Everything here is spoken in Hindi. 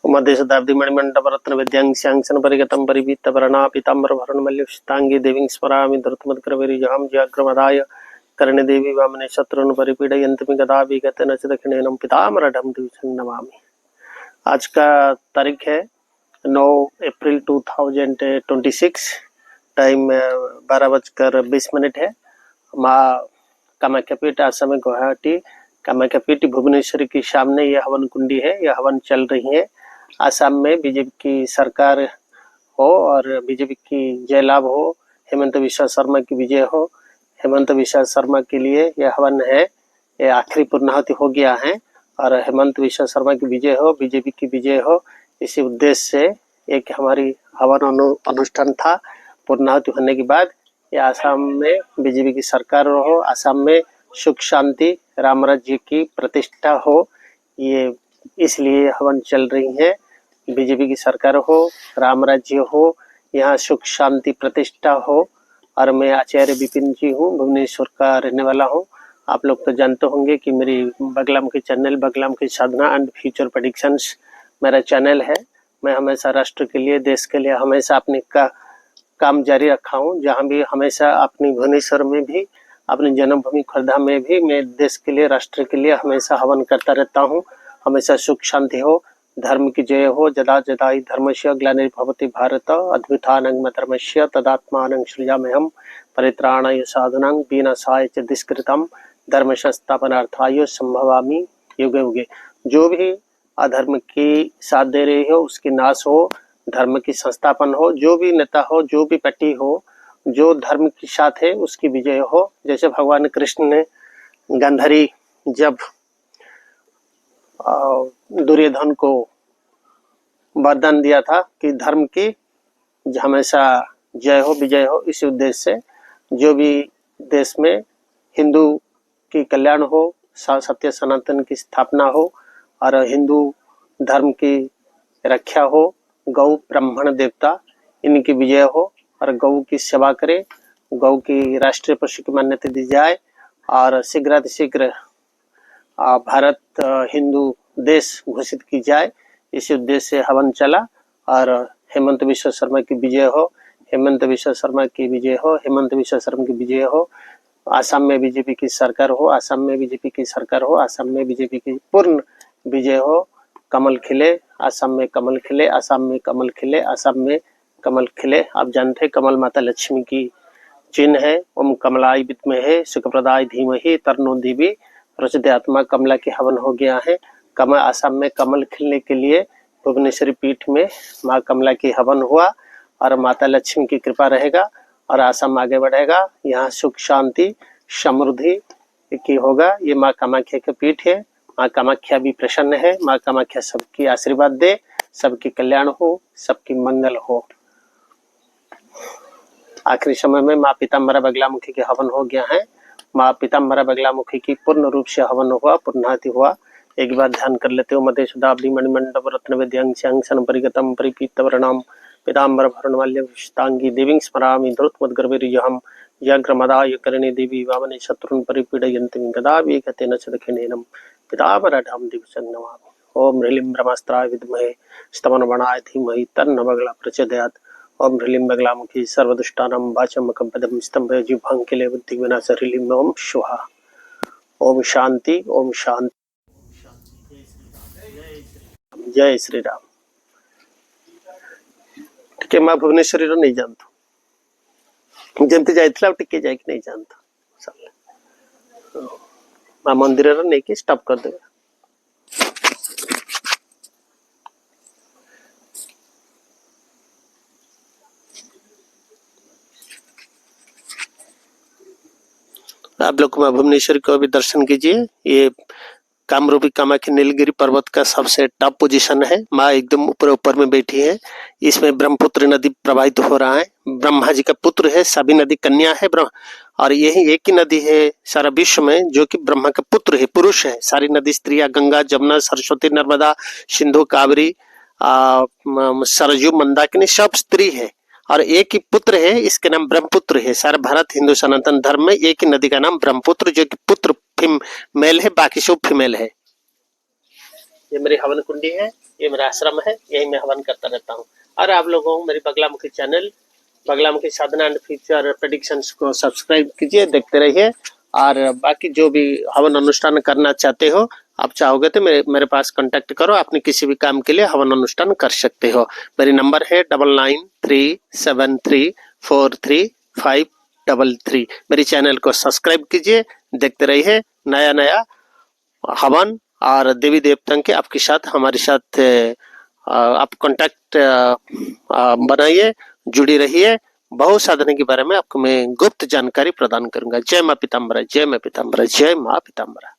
मध्य शताब्दी मणिमंडप रत्न विद्यांशांसन परिगतम परिपीत वर्णा पीताम्बर भरणमल्युषितांगी देवीं स्मरामि धृतमद्ग्रवीर्यहं ज्याग्रमदाय करणे देवी वामने शत्रुन् परिपीडयन्ति गदा विगतेन च दक्षिणेन पीताम्बरं दिवसं नमामि। आज का तारीख है 9 अप्रैल 2026। टाइम 12:20 है। माँ कामाख्यापीठ आसाम गुवाहाटी कामाख्यापीठ भुवनेश्वरी के सामने यह हवन कुंडी है। यह हवन चल रही है। आसाम में बीजेपी की सरकार हो और बीजेपी की जय लाभ हो, हेमंत बिस्वा शर्मा की विजय हो। हेमंत बिस्वा शर्मा के लिए यह हवन है, यह आखिरी पूर्णाहुति हो गया है और हेमंत बिस्वा शर्मा की विजय हो, बीजेपी की विजय हो, इसी उद्देश्य से एक हमारी हवन अनुष्ठान था। पूर्णाहुति होने के बाद यह आसाम में बीजेपी की सरकार हो, आसाम में सुख शांति राम राज्य की प्रतिष्ठा हो, ये इसलिए हवन चल रही है। बीजेपी की सरकार हो, राम राज्य हो, यहाँ सुख शांति प्रतिष्ठा हो। और मैं आचार्य विपिन जी हूँ, भुवनेश्वर का रहने वाला हूँ। आप लोग तो जानते होंगे कि मेरी Baglamukhi channel Baglamukhi Sadhana and future predictions मेरा चैनल है। मैं हमेशा राष्ट्र के लिए, देश के लिए हमेशा अपने काम जारी रखा हूँ। जहाँ भी हमेशा अपनी भुवनेश्वर में भी, अपनी जन्मभूमि खुर्दा में भी मैं देश के लिए, राष्ट्र के लिए हमेशा हवन करता रहता हूँ। हमेशा सुख शांति हो, धर्म की जय हो। जदा जदा हि धर्मस्य ग्लानिर्भवति भारत अद्भुतानं धर्मस्य तदात्मानं सृजाम्यहम् परित्राणाय साधुनां विनाशाय च दुष्कृतं धर्म संस्थापनार्थाय संभवामि युगे युगे। जो भी अधर्म की साथ दे रही हो उसकी नाश हो, धर्म की संस्थापन हो। जो भी नेता हो, जो भी पार्टी हो, जो धर्म के साथ है उसकी विजय हो। जैसे भगवान कृष्ण ने गांधारी जब दुर्योधन को वरदान दिया था कि धर्म की हमेशा जय हो, विजय हो, इसी उद्देश्य से जो भी देश में हिंदू की कल्याण हो, सत्य सनातन की स्थापना हो और हिंदू धर्म की रक्षा हो, गौ ब्राह्मण देवता इनकी विजय हो और गौ की सेवा करे, गौ की राष्ट्रीय पशु की मान्यता दी जाए और शीघ्र भारत हिंदू देश घोषित की जाए। इसी उद्देश्य से हवन चला और हेमंत बिस्वा शर्मा की विजय हो, हेमंत बिस्वा शर्मा की विजय हो, हेमंत बिस्वा शर्मा की विजय हो। आसाम में बीजेपी की सरकार हो, आसाम में बीजेपी की सरकार हो, आसाम में बीजेपी की पूर्ण विजय हो। कमल खिले, आसाम में कमल खिले, आसाम में कमल खिले, आसाम में कमल खिले। आप जानते हैं कमल माता लक्ष्मी की चिन्ह है। ओम कमलाय विद्महे सुखप्रदाय धीमहि तन्नो देवी प्रचोदयात्। कमला के हवन हो गया है। कमल आसाम में कमल खिलने के लिए भुवनेश्वरी पीठ में माँ कमला की हवन हुआ और माता लक्ष्मी की कृपा रहेगा और आसाम आगे बढ़ेगा। यहाँ सुख शांति समृद्धि की होगा। ये माँ कामाख्या के पीठ है। माँ कामाख्या भी प्रसन्न है। माँ कामाख्या सबकी आशीर्वाद दे, सबकी कल्याण हो, सबकी मंगल हो। आखिरी समय में माँ पीताम्बरा बगलामुखी के हवन हो गया है। माँ पीताम्बरा बगलामुखी की पूर्ण रूप से हवन हुआ, पूर्णाहुति हुआ। एक बार ध्यान कर लेते हो। मध्य शताब्दी मणिमंडप रत्न विद्यांशांसन परिगतम परिपीत वर्णाम पीताम्बर भरणमाल्युषितांगी देवीं स्मरामि धृतमद्ग्रवीर्यहं ज्याग्रमदाय करणे देवी वामने शत्रुन् परिपीडयन्ति गदा विगतेन च दक्षिणेन पीताम्बरं दिवसं नमामि। ओम ह्रीं ब्रह्मास्त्राय विद्महे स्तवनवनाय धीमहि तन्नो बगला प्रचोदयात्। ओम ह्रीं बगलामुखी सर्वदुष्टानां वाचमकं पदं स्तंभय जिह्वाङ्किले बुद्धिविनाश ह्रीं ओम स्वाहा। ओम शांति, ओम शांति। जय श्री राम। टिके माँ भुवनेश्वरी रो नहीं जानता, जमती जाइथिला टिके जाए कि नहीं जानता। माँ मंदिर रो नहीं कि स्टॉप कर देगा। आप लोग माँ भुवनेश्वरी को भी दर्शन कीजिए। ये कामरूपी कामाख्या नीलगिरी पर्वत का सबसे टॉप पोजीशन है। माँ एकदम ऊपर में बैठी है। इसमें ब्रह्मपुत्र नदी प्रवाहित हो रहा है। ब्रह्मा जी का पुत्र है, सभी नदी कन्या है। और यही एक ही नदी है सारा विश्व में जो कि ब्रह्मा का पुत्र है, पुरुष है। सारी नदी स्त्रियां गंगा, जमुना, सरस्वती, नर्मदा, सिंधु, कावेरी, सरजू, मंदाकिनी सब स्त्री है और एक ही पुत्र है, इसके नाम ब्रह्मपुत्र है। सारा भारत हिंदू सनातन धर्म में एक ही नदी का नाम ब्रह्मपुत्र, जो कि पुत्र मेल है, बाकी सब फीमेल है। ये मेरी हवन कुंडी है, ये मेरा आश्रम है, यही मैं हवन करता रहता हूँ। और आप लोगों को मेरी Baglamukhi channel, Baglamukhi Sadhana and future predictions को सब्सक्राइब कीजिए, देखते रहिए। और बाकी जो भी हवन अनुष्ठान करना चाहते हो, आप चाहोगे तो मेरे पास कांटेक्ट करो, अपने किसी भी काम के लिए हवन अनुष्ठान कर सकते हो। मेरी नंबर है 9937343533। मेरी चैनल को सब्सक्राइब कीजिए, देखते रहिए। नया नया हवन और देवी देवता के आपके साथ, हमारे साथ आप कांटेक्ट बनाइए, जुड़ी रहिए। बहु साधना के बारे में आपको मैं गुप्त जानकारी प्रदान करूंगा। जय मां पीताम्बरा, जय मां पीताम्बरा, जय मां पीताम्बरा।